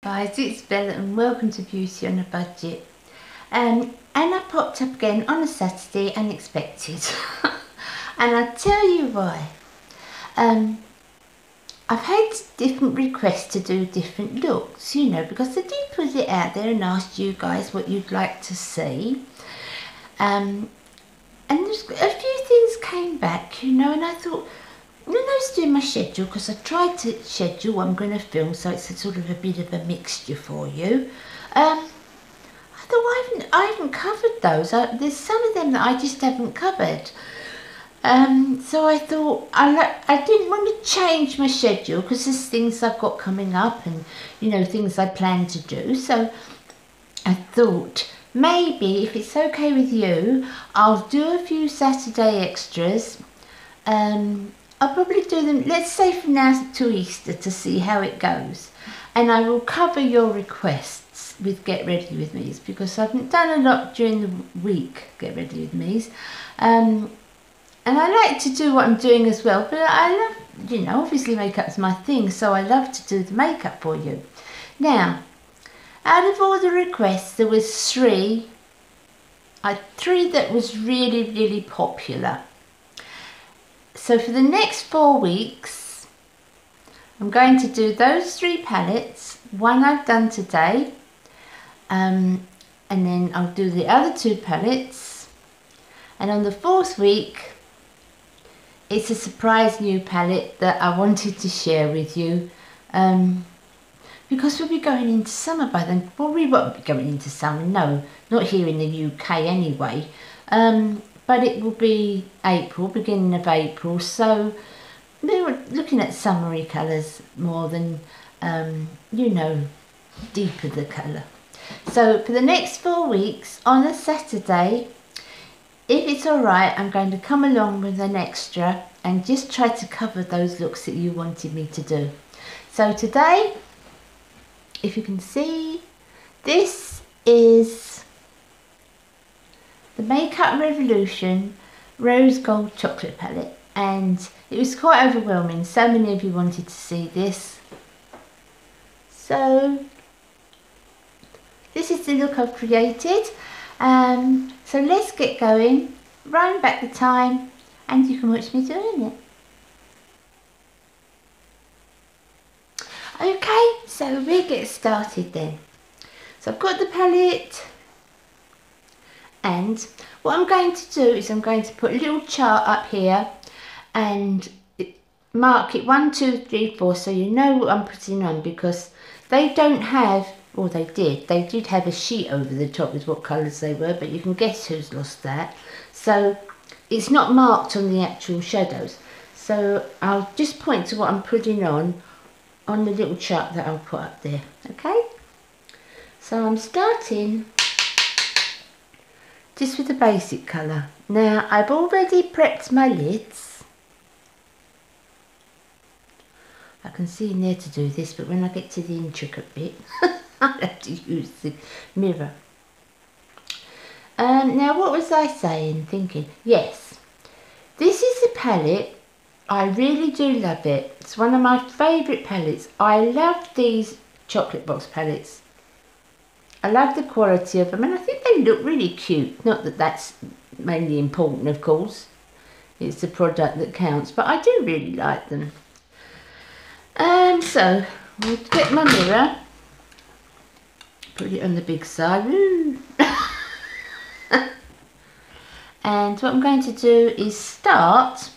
Guys, it's Bella and welcome to Beauty on a Budget. And I popped up again on a Saturday, unexpected. And I'll tell you why. I've had different requests to do different looks, you know, because I did put it out there and asked you guys what you'd like to see. And there's a few things came back, you know, and I thought, when I was doing my schedule, because I tried to schedule what I'm going to film, so it's a sort of a bit of a mixture for you. I thought I haven't covered those. There's some of them that I just haven't covered. So I thought I didn't want to change my schedule because there's things I've got coming up and, you know, things I plan to do. So I thought maybe if it's okay with you, I'll do a few Saturday extras. I'll probably do them, let's say from now to Easter, to see how it goes. And I will cover your requests with Get Ready With Me's, because I haven't done a lot during the week, Get Ready With Me's. And I like to do what I'm doing as well, but I love, you know, obviously makeup's my thing, so I love to do the makeup for you. Now, out of all the requests, there was three that was really popular. So for the next 4 weeks, I'm going to do those 3 palettes. One I've done today, and then I'll do the other 2 palettes. And on the 4th week, it's a surprise new palette that I wanted to share with you. Because we'll be going into summer by then. Well, we won't be going into summer, no, not here in the UK anyway. But it will be April, beginning of April, so we were looking at summery colours more than, you know, deeper the colour. So for the next 4 weeks, on a Saturday, if it's alright, I'm going to come along with an extra and just try to cover those looks that you wanted me to do. So today, if you can see, this is the Makeup Revolution Rose Gold Chocolate Palette, and it was quite overwhelming. So many of you wanted to see this. So this is the look I've created. So let's get going, round back the time, and you can watch me doing it. Okay, so we get started then. So I've got the palette. And what I'm going to do is I'm going to put a little chart up here and mark it 1, 2, 3, 4, so you know what I'm putting on, because they don't have, or they did have a sheet over the top with what colours they were, but you can guess who's lost that. So it's not marked on the actual shadows. So I'll just point to what I'm putting on the little chart that I'll put up there, okay? So I'm starting just with a basic colour. Now, I've already prepped my lids. I can see in there to do this, but when I get to the intricate bit, I'll have to use the mirror. Now, what was I thinking? Yes, this is a palette. I really do love it. It's one of my favourite palettes. I love these chocolate box palettes. I love the quality of them, and I think they look really cute. Not that that's mainly important, of course. It's the product that counts, but I do really like them. So I'll get my mirror, put it on the big side. And what I'm going to do is start.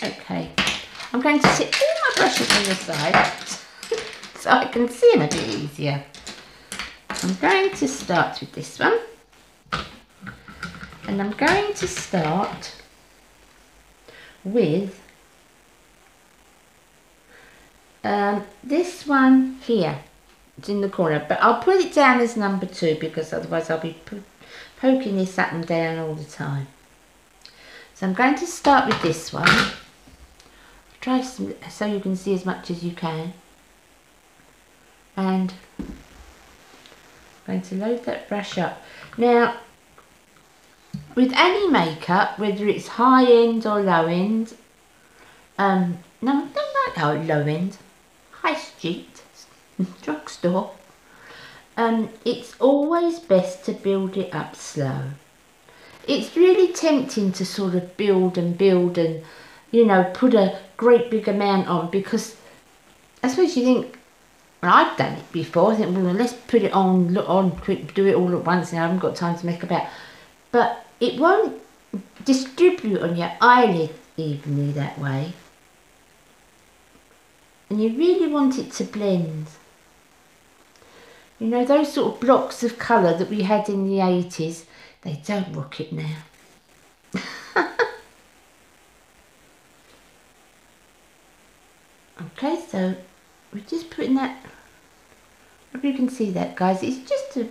Okay. I'm going to sit all my brushes on the side so I can see them a bit easier. I'm going to start with this one, and I'm going to start with this one here. It's in the corner, but I'll put it down as number 2 because otherwise I'll be poking this up and down all the time. So I'm going to start with this one. Try some, so you can see as much as you can. And I'm going to load that brush up. Now, with any makeup, whether it's high end or low end, No, I don't like low end. High street, drugstore. It's always best to build it up slow. It's really tempting to sort of build and you know, put a great big amount on, because I suppose you think, well, I've done it before, I think, well, let's put it on, look on quick, do it all at once, and I haven't got time to make about. But it won't distribute on your eyelid evenly that way. And you really want it to blend. You know, those sort of blocks of colour that we had in the 80s, they don't rock it now. Okay, so we're just putting that, I hope you can see that, guys. It's just a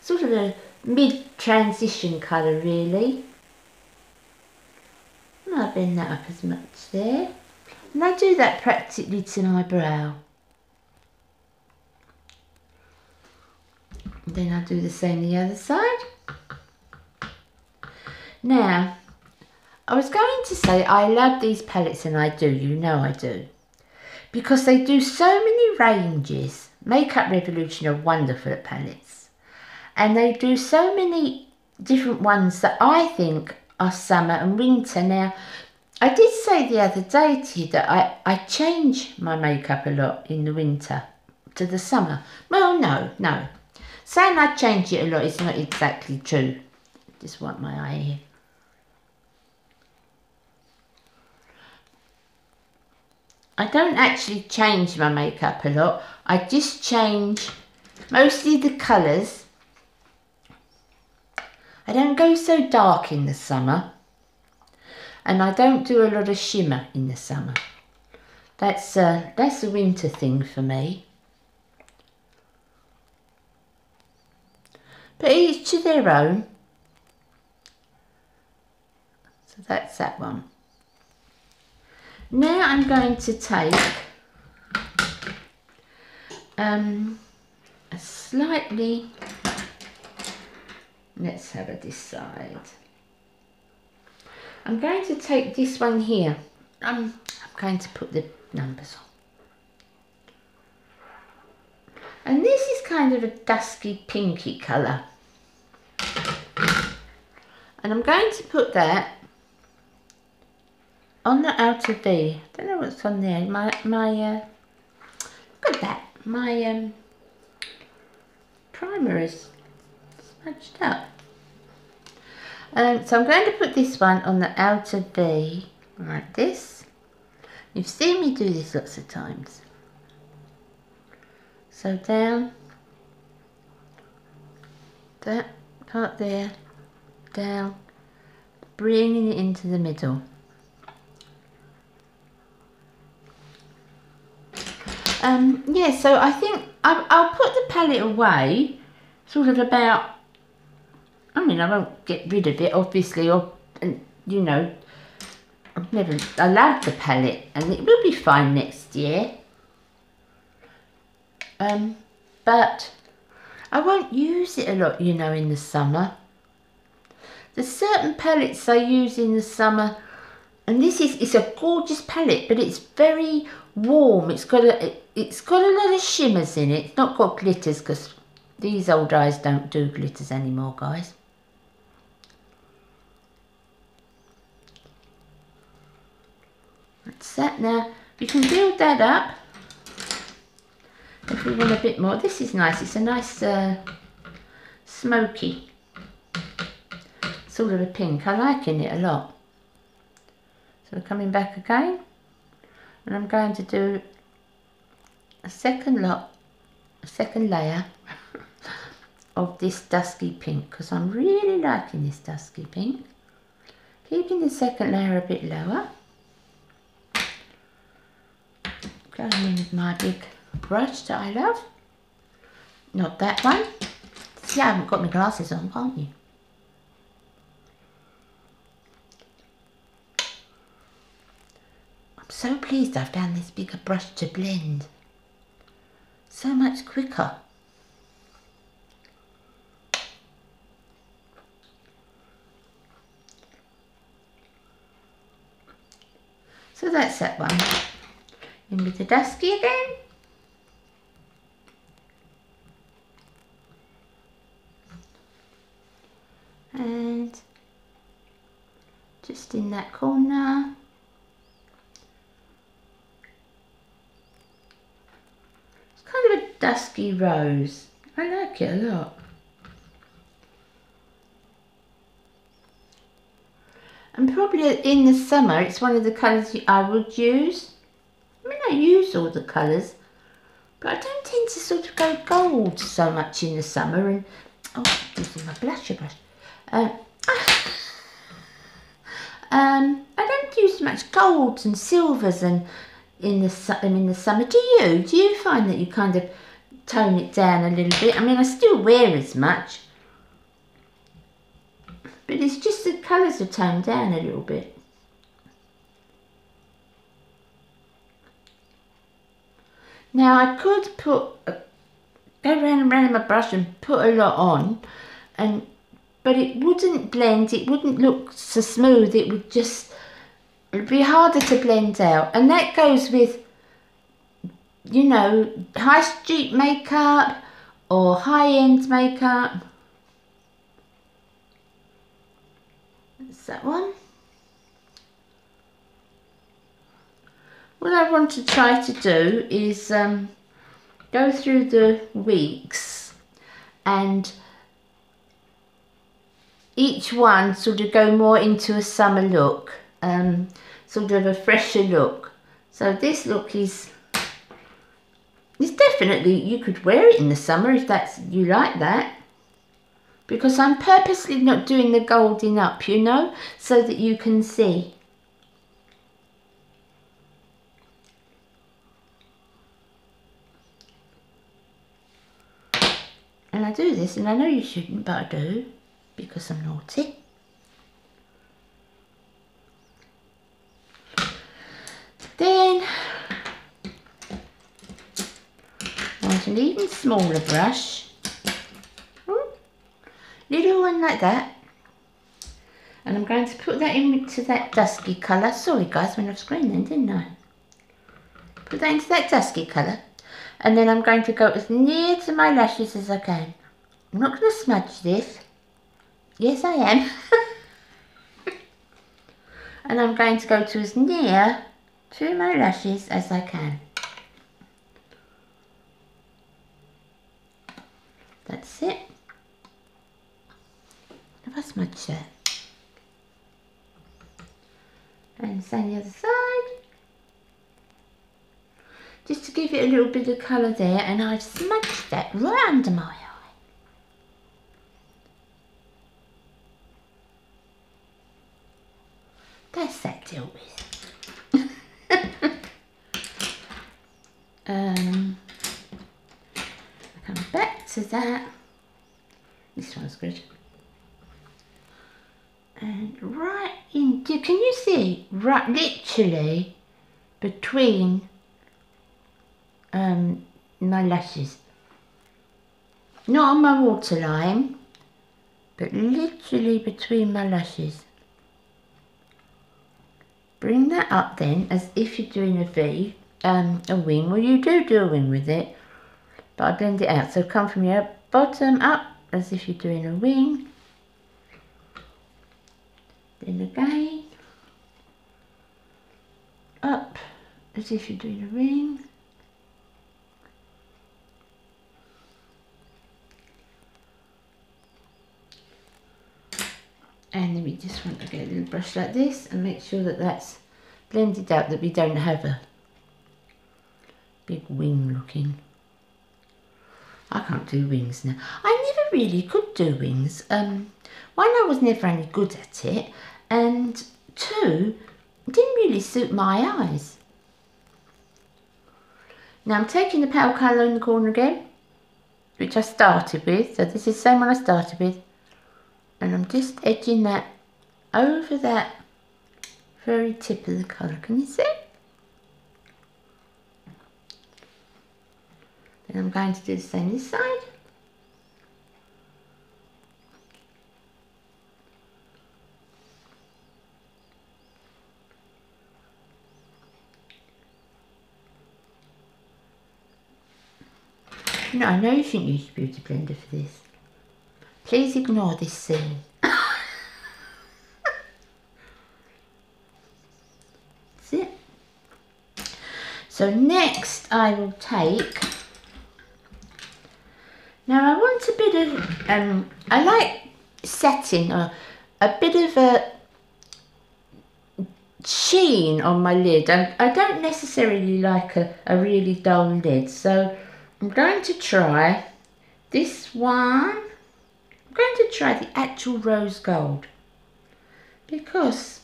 sort of a mid-transition colour, really. And I'll bend that up as much there. And I do that practically to my brow. And then I'll do the same the other side. Now, I was going to say I love these palettes, and I do, you know I do. Because they do so many ranges. Makeup Revolution are wonderful at palettes. And they do so many different ones that I think are summer and winter. Now, I did say the other day to you that I change my makeup a lot in the winter to the summer. Well, no. Saying I change it a lot is not exactly true. Just wipe my eye here. I don't actually change my makeup a lot. I just change mostly the colours. I don't go so dark in the summer. And I don't do a lot of shimmer in the summer. That's a winter thing for me. But each to their own. So that's that one. Now I'm going to take a slightly, let's have a decide. I'm going to take this one here. I'm going to put the numbers on. And this is kind of a dusky pinky colour. And I'm going to put that on the outer V. I don't know what's on there. Look at that. My primer is smudged up. So I'm going to put this one on the outer V, like this. You've seen me do this lots of times. So down, that part there, down, bringing it into the middle. Yeah, so I think I'll put the palette away, sort of about, I mean, I won't get rid of it, obviously, or, you know, I love the palette, and it will be fine next year. But I won't use it a lot, you know, in the summer. There's certain palettes I use in the summer, and it's a gorgeous palette, but it's very warm. It's got a lot of shimmers in it. It's not got glitters, because these old eyes don't do glitters anymore, guys. That's that. Now you can build that up if we want a bit more. This is nice. It's a nice smoky sort of a pink. I'm liking it a lot. So we're coming back again, and I'm going to do a second layer of this dusky pink, because I'm really liking this dusky pink. Keeping the second layer a bit lower. Going in with my big brush that I love. Not that one. See, I haven't got my glasses on, can't you? I'm so pleased I found this bigger brush to blend. So much quicker. So that's that one. In with the dusky again. And just in that corner. It's kind of a dusky rose. I like it a lot. And probably in the summer, it's one of the colours I would use. I mean, I use all the colours, but I don't tend to sort of go gold so much in the summer. And oh, I'm using my blusher brush. I don't use much golds and silvers and in the summer. Do you? Do you find that you kind of tone it down a little bit? I mean, I still wear as much, but it's just the colours are toned down a little bit. Now I could go round and round my brush and put a lot on, but it wouldn't blend. It wouldn't look so smooth. It'd be harder to blend out, and that goes with, you know, high street makeup or high-end makeup. That's that one. What I want to try to do is go through the weeks and each one sort of go more into a summer look, sort of a fresher look. So this look is definitely, you could wear it in the summer if you like that, because I'm purposely not doing the golding up, you know, so that you can see. And I do this, and I know you shouldn't, but I do, because I'm naughty. Then I want an even smaller brush, little one like that, and I'm going to put that into that dusky colour. Sorry guys, went off screen then, didn't I? Put that into that dusky colour, and then I'm going to go as near to my lashes as I can. I'm not going to smudge this. Yes, I am. And I'm going to go to as near to my lashes as I can. That's it. Have I smudged that? And same the other side. Just to give it a little bit of colour there, and I've smudged that right under my eye. That's that dealt with. Come back to that. This one's good. And right in, can you see? Right, literally between my lashes. Not on my waterline, but literally between my lashes. Bring that up then, as if you're doing a wing. Well, you do a wing with it, but I blend it out. So come from your bottom up, as if you're doing a wing. Then again, up, as if you're doing a ring. And then we just want to get a little brush like this and make sure that that's blended out, that we don't have a big wing looking. I can't do wings now. I never really could do wings. One, I was never any good at it, and two, it didn't really suit my eyes. Now I'm taking the pale colour in the corner again, which I started with. So this is the same one I started with. And I'm just edging that over that very tip of the colour. Can you see? Then I'm going to do the same this side. No, I know you shouldn't use your beauty blender for this. Please ignore this scene. That's it. So next I will take, now I want a bit of, I like setting or a bit of a sheen on my lid. I don't necessarily like a really dull lid, so I'm going to try this one. I'm going to try the actual rose gold because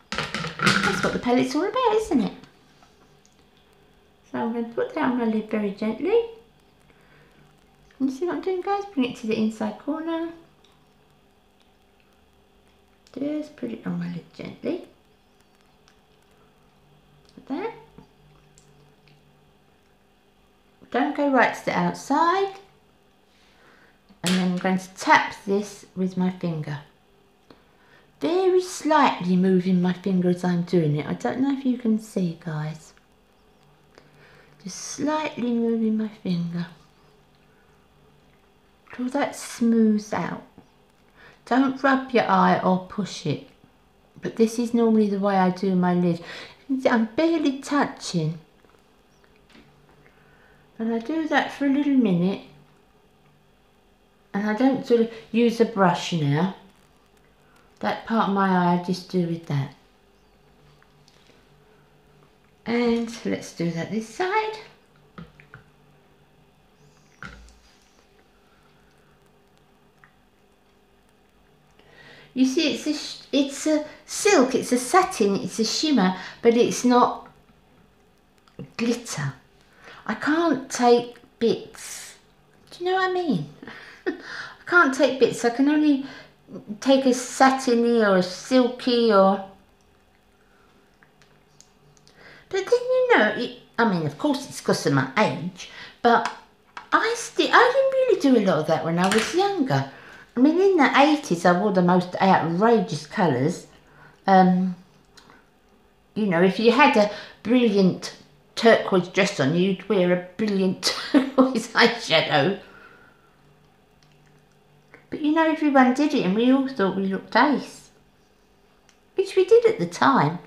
that's what the palette's all about, isn't it? So I'm going to put that on my lid very gently. Can you see what I'm doing, guys? Bring it to the inside corner. Just put it on my lid gently. Like that. Don't go right to the outside. And then I'm going to tap this with my finger. Very slightly moving my finger as I'm doing it. I don't know if you can see, guys. Just slightly moving my finger. Till that smooths out. Don't rub your eye or push it. But this is normally the way I do my lid. I'm barely touching. And I do that for a little minute. And I don't sort of use a brush now. That part of my eye I just do with that. And let's do that this side. You see, it's a silk, it's a satin, it's a shimmer, but it's not glitter. I can't take bits. Do you know what I mean? I can't take bits. I can only take a satiny or a silky or... But then, you know, I mean, of course it's because of my age, but I didn't really do a lot of that when I was younger. I mean, in the 80s, I wore the most outrageous colours. You know, if you had a brilliant turquoise dress on, you'd wear a brilliant turquoise eyeshadow. But you know, everyone did it and we all thought we looked ace. Which we did at the time.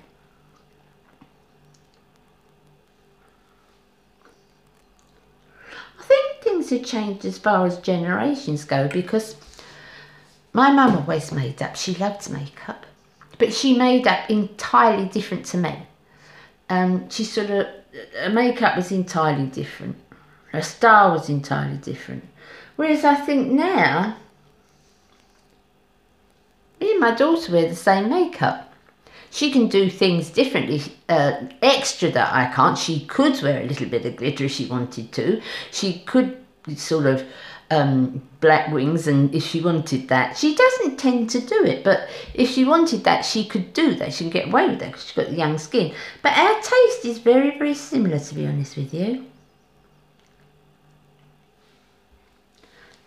I think things have changed as far as generations go, because my mum always made up. She loved makeup, but she made up entirely different to me. Her makeup was entirely different. Her style was entirely different. Whereas I think now, me and my daughter wear the same makeup. She can do things differently, extra that I can't. She could wear a little bit of glitter if she wanted to. She could sort of black wings, and if she wanted that. She doesn't tend to do it, but if she wanted that, she could do that. She can get away with that because she's got the young skin. But our taste is very, very similar, to be honest with you.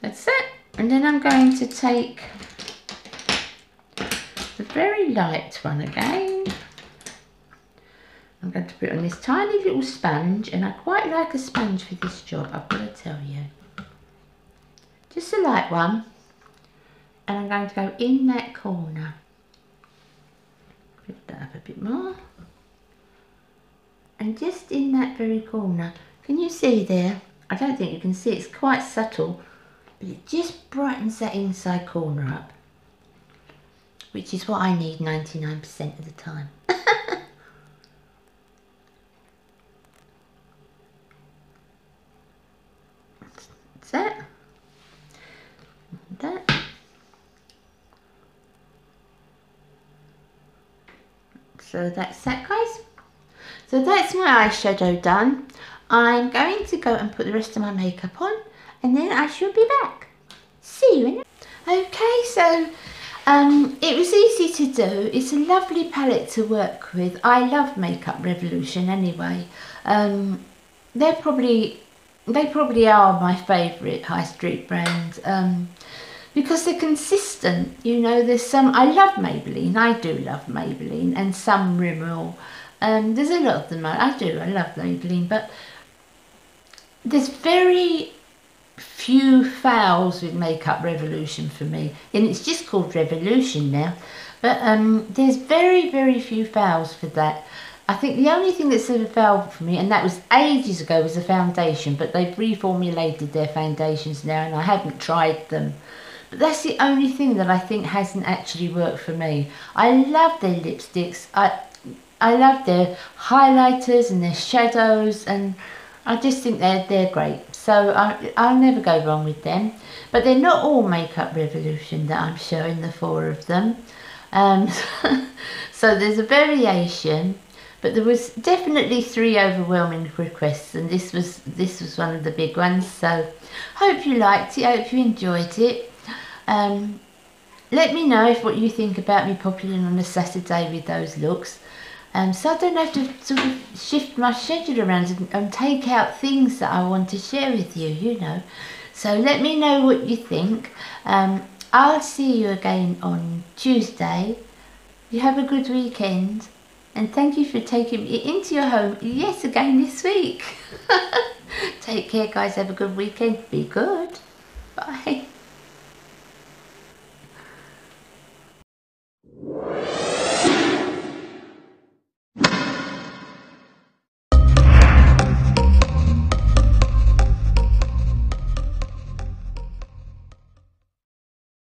That's it. And then I'm going to take the very light one again. I'm going to put it on this tiny little sponge, and I quite like a sponge for this job, I've got to tell you. Just a light one, and I'm going to go in that corner. Lift that up a bit more, and just in that very corner. Can you see there? I don't think you can see, it's quite subtle, but it just brightens that inside corner up, which is what I need 99% of the time. That's it. That. So that's that, guys. So that's my eyeshadow done. I'm going to go and put the rest of my makeup on, and then I shall be back. See you in a... Okay, so it was easy to do. It's a lovely palette to work with. I love Makeup Revolution anyway. They probably are my favourite high street brand. Because they're consistent, you know. There's some, I love Maybelline, I do love Maybelline, and some Rimmel. There's a lot of them, I love Maybelline, but there's very few fails with Makeup Revolution for me, and it's just called Revolution now, but there's very few fails for that. I think the only thing that's ever failed for me, and that was ages ago, was a foundation, but they've reformulated their foundations now and I haven't tried them. But that's the only thing that I think hasn't actually worked for me. I love their lipsticks, I love their highlighters and their shadows, and I just think they're great. So I'll never go wrong with them. But they're not all Makeup Revolution that I'm showing, the 4 of them. So there's a variation. But there was definitely 3 overwhelming requests, and this was one of the big ones. So hope you liked it, hope you enjoyed it. Let me know what you think about me popping in on a Saturday with those looks. So I don't have to sort of shift my schedule around and take out things that I want to share with you, you know. So let me know what you think. I'll see you again on Tuesday. You have a good weekend. And thank you for taking me into your home yet again this week. Take care, guys. Have a good weekend. Be good. Bye.